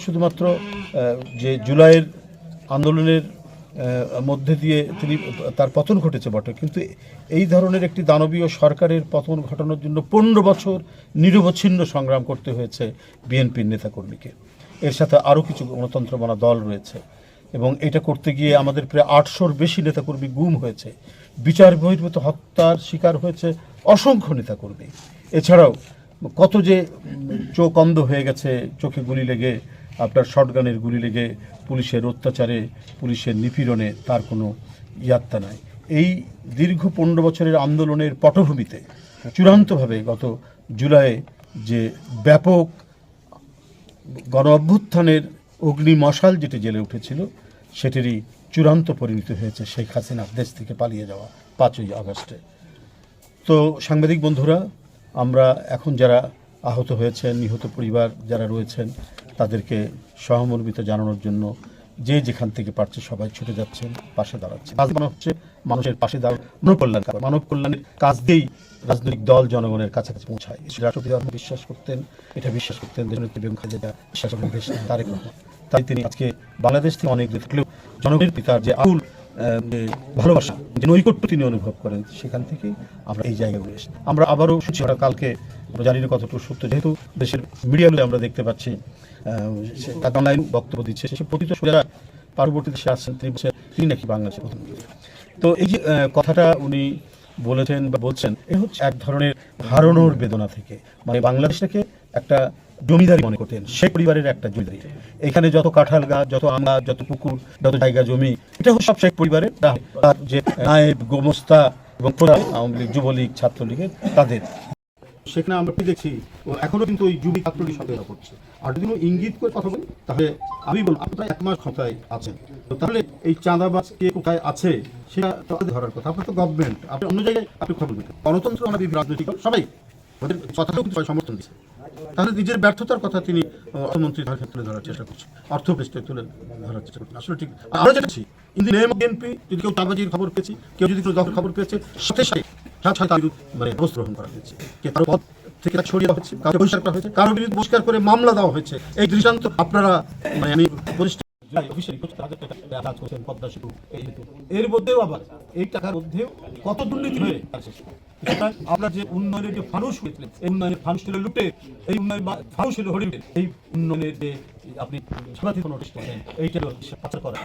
শুধুমাত্র যে জুলাইয়ের আন্দোলনের মধ্যে দিয়ে তিনি তার পতন ঘটেছে বটে, কিন্তু এই ধরনের একটি দানবীয় সরকারের পতন ঘটানোর জন্য 15 বছর নিরবচ্ছিন্ন সংগ্রাম করতে হয়েছে বিএনপির নেতাকর্মীকে। এর সাথে আরও কিছু গণতন্ত্রবানা দল রয়েছে এবং এটা করতে গিয়ে আমাদের প্রায় 800-র বেশি নেতাকর্মী গুম হয়েছে, বিচার বহির্ভূত হত্যার শিকার হয়েছে অসংখ্য নেতাকর্মী। এছাড়াও কত যে চোখ অন্ধ হয়ে গেছে, চোখে গুলি লেগে, আপনার শটগানের গুলি লেগে, পুলিশের অত্যাচারে, পুলিশের নিপীড়নে তার কোনো ইয়াত্তা নাই। এই দীর্ঘ 15 বছরের আন্দোলনের পটভূমিতে চূড়ান্তভাবে গত জুলাইয়ে যে ব্যাপক গণ অভ্যুত্থানের অগ্নি মশাল যেটি জ্বেলে উঠেছিল, সেটিরই চূড়ান্ত পরিণতি হয়েছে শেখ হাসিনার দেশ থেকে পালিয়ে যাওয়া 5ই আগস্টে। তো সাংবাদিক বন্ধুরা, আমরা এখন যারা আহত হয়েছেন, নিহত পরিবার যারা রয়েছেন, তাদেরকে সহমর্মিতা জানানোর জন্য যে যেখান থেকে পারছে সবাই ছুটে যাচ্ছেন, পাশে দাঁড়াচ্ছে। কাজ মানে হচ্ছে মানুষের পাশে দাঁড়ানো, মানব কল্যাণের কাজ দিয়েই রাজনৈতিক দল জনগণের কাছাকাছি পৌঁছায়। রাষ্ট্রপতি বিশ্বাস করতেন, এটা বিশ্বাস করতেন দেশনেত্রী বেগম খালেদা বিশ্বাস করেন দেশ তারেক রহমান। তাই তিনি আজকে বাংলাদেশ থেকে অনেক দূরে থাকলেও জনগণের পিতার যে আকুল ভালোবাসা, যে নৈকট্য তিনি অনুভব করেন, সেখান থেকে আমরা এই জায়গাগুলো এসেছি। আমরা আবারও শুনছি, কালকে আমরা জানি না কতটুকু সত্য, যেহেতু দেশের মিডিয়াগুলো আমরা দেখতে পাচ্ছি অনলাইন বক্তব্য দিচ্ছে, সে প্রতিটা সোজা পার্বতী দেশে আসছেন, তিনি নাকি বাংলাদেশের প্রধানমন্ত্রী। তো এই যে কথাটা উনি বলেছেন বা বলছেন, এ হচ্ছে এক ধরনের হারানোর বেদনা থেকে, মানে বাংলাদেশটাকে একটা জমিদারি মনে করতেন, সে পরিবারের একটা জমিদারি। এখানে যত কাঁঠাল গাছ, যত আম গাছ, যত পুকুর, যত জায়গা জমি, এটা হচ্ছে সব শেখ পরিবারের, তার যে নায়েব, গোমস্তা এবং আওয়ামী লীগ, যুবলীগ, ছাত্রলীগের তাদের। সেখানে আমরা কি দেখছি, এখনো কিন্তু ওই যুবী ছাত্রলীগ সাথে করছে। আর যদি ইঙ্গিত করে কথা বলি, তাহলে আমি বলবো আপনি প্রায় 1 মাস ক্ষমতায় আছেন, তো তাহলে এই চাঁদাবাজ কে কোথায় আছে সেটা তো ধরার কথা। আপনার তো গভর্নমেন্ট, আপনি অন্য জায়গায় আপনি কথা বলবেন। গণতন্ত্র আমরা বিভিন্ন রাজনৈতিক সবাই ওদের কথাটাও কিন্তু সমর্থন দিচ্ছে, তাহলে নিজের ব্যর্থতার কথা তিনি অর্থমন্ত্রী তুলে ধরার চেষ্টা করছেন, অর্থ পৃষ্ঠে তুলে ধরার চেষ্টা করছেন। আসলে ঠিক আমরা দেখছি in the name of BNP, যদি কেউ চাঁদাবাজির খবর পেয়েছি, কেউ যদি কেউ দখল খবর পেয়েছে, সাথে সাথে তার বিরুদ্ধে ব্যবস্থা গ্রহণ করা হয়েছে, কে কারো পদ থেকে সরিয়ে দেওয়া হয়েছে, কারো বহিষ্কার করা হয়েছে, কারো বিরুদ্ধে বহিষ্কার করে মামলা দেওয়া হয়েছে। এই দৃষ্টান্ত আপনারা, মানে আমি এর মধ্যেও আবার এই টাকার মধ্যেও কত দুর্নীতি হয়ে আছে। আমরা যে উন্নয়নের যে ফানুস হয়েছিলেন, এই উন্নয়নের ফানুস ছিল লুটে, এই উন্নয়ন ফানুস ছিল হরিণের, এই উন্নয়নের যে আপনি সামাজিক নোটিশ করেন, এইটা পাচার করা।